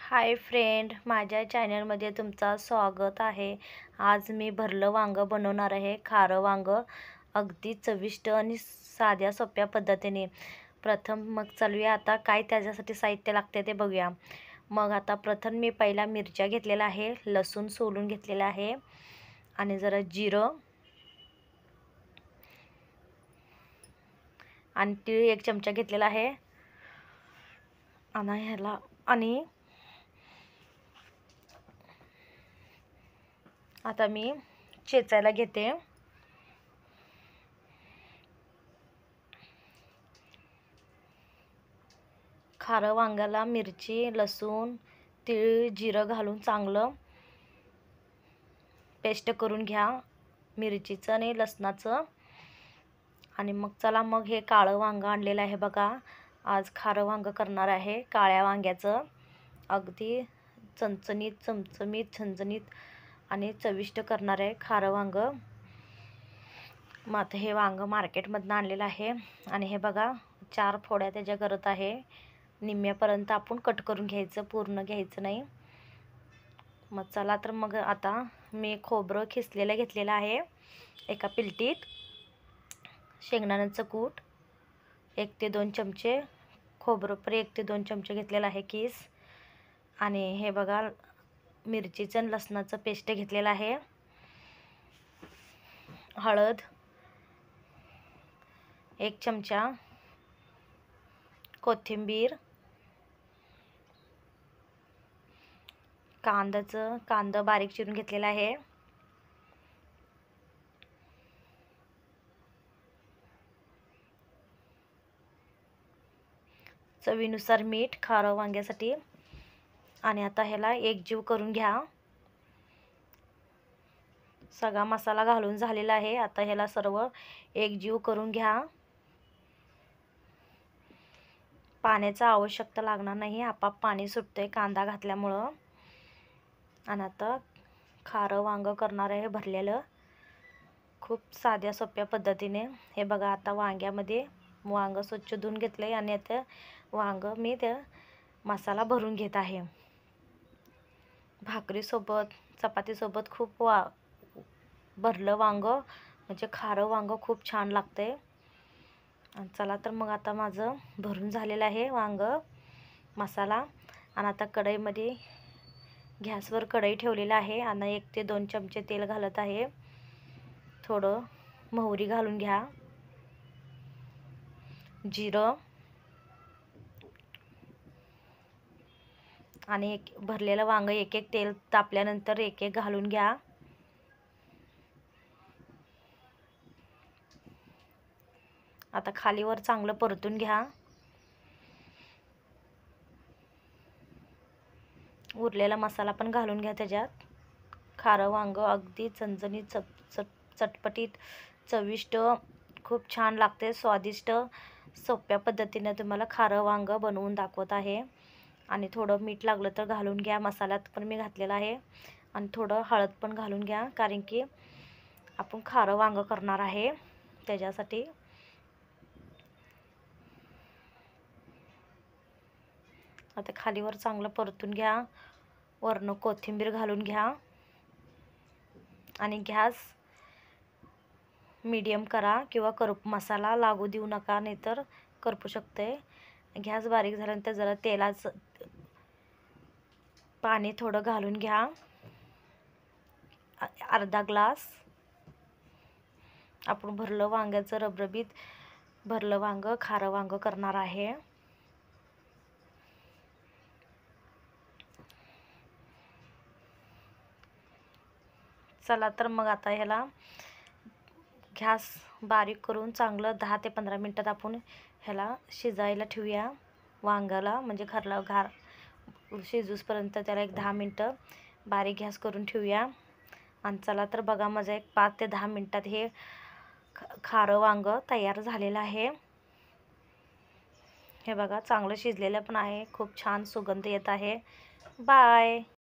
Hi friend, माझ्या चॅनलमध्ये तुमचं स्वागत आहे। आज मी भरलं वांगं बनवणार आहे। खारं वांगं अगदी चविष्ट आणि साध्या सोप्या पद्धतीने। प्रथम मग चलूया आता काय त्याच्यासाठी साहित्य लागते ते बघूया। मग आता प्रथम मी पहिला मिरच्या घेतलेला आहे, लसूण सोलून घेतलेला आहे आणि जरा जिरं आणि तीळ 1 चमचा घेतलेला आहे आणि आता मी चेचायला घेते। खारं वांग्याला मिरची, लसूण, तीळ, जिरं घालून चांगलं पेस्ट करून घ्या, मिरचीचं आणि लसणाचं। आणि मग चला, मग हे काळं वांगं आणलेलं आहे बघा। आज खारं वांगं करणार आहे, काळ्या वांग्याचं। अगदी चमचमीत चमचमीत झणझणीत आणि चविष्ट करणार आहे खारं वांगं। मग आता हे वांगं मार्केटमधून आणलेलं आहे आणि हे बघा 4 फोड्या त्याच्या करत आहे। निम्म्यापर्यंत आपण कट करून घ्यायचं, पूर्ण घ्यायचं नाही। मग चला तर मग आता मी खोबरं खिसलेलं घेतलेलं आहे एका पिलटीत, शेंगदाण्याचं कूट 1 ते 2 चमचे, खोबरं पण 1 ते 2 चमचे घेतलेलं आहे किस। आणि हे बघा मिरचीचं आणि लसणाचं पेस्ट घेतलेलं आहे। हळद 1 चमचा, कोथिंबीर, कांदा बारीक चिरून घेतलेला आहे, चवीनुसार मीठ खारं वांग्यासाठी। आणि आता ह्याला एकजीव करून घ्या। सगळा मसाला घालून झालेला आहे। आता ह्याला सर्व एकजीव करून घ्या। पाण्याचा आवश्यकता लागणार नाही, आपाप पाणी सुटते कांदा घातल्यामुळं। आणि आता खारं वांगं करणार आहे भरलेलं, खूप साध्या सोप्या पद्धतीने। हे बघा आता वांग्यामध्ये वांगं स्वच्छ धुवून घेतलंय आणि आता वांगं मी त्या मसाला भरून घेत आहे। भाकरीसोबत, चपातीसोबत खूप भरलं वांगं म्हणजे खारं वांगं खूप छान लागते। चला तर मग आता माझं भरून झालेलं आहे वांगं मसाला। आणि आता कढईमध्ये गॅसवर कढई ठेवलेला आहे आणि 1 ते 2 चमचे तेल घालत आहे। थोडं मोहरी घालून घ्या, जिरं आणि भरलेलं वांगं एक तेल तापल्यानंतर एक घालून घ्या। आता खालीवर चांगलं परतून घ्या। उरलेला मसाला पण घालून घ्या त्याच्यात। खारं वांगं अगदी झणझणीत चटपटीत चविष्ट खूप छान लागते, स्वादिष्ट सोप्या पद्धतीने तुम्हाला खारं वांगं बनवून दाखवत आहे। आणि थोडं मीठ लागलं तर घालून घ्या, मसाल्यात पण मी घातलेलं आहे। आणि थोडं हळद पण घालून घ्या, कारण की आपण खारं वांगं करणार आहे त्याच्यासाठी। आता खालीवर चांगलं परतून घ्या, वरनं कोथिंबीर घालून घ्या आणि गॅस मीडियम करा किंवा मसाला लागू देऊ नका, नाहीतर करपू शकते। गॅस बारीक झाल्यानंतर जरा तेलाचं पाणी थोडं घालून घ्या, अर्धा ग्लास। आपण भरलं वांग्याचं रबरबीत भरलं वांगं खारं वांगं करणार आहे। चला तर मग आता ह्याला गॅस बारीक करून चांगलं 10 ते 15 मिनिटात आपण ह्याला शिजायला ठेवूया वांग्याला, म्हणजे शिजूसपर्यंत त्याला 10 मिनटं बारीक गॅस करून ठेवूया। आणि चला तर बघा माझं 5 ते 10 मिनिटात हे खारं वांगं तयार झालेलं आहे। हे बघा चांगलं शिजलेलं पण आहे, खूप छान सुगंध येत आहे। बाय।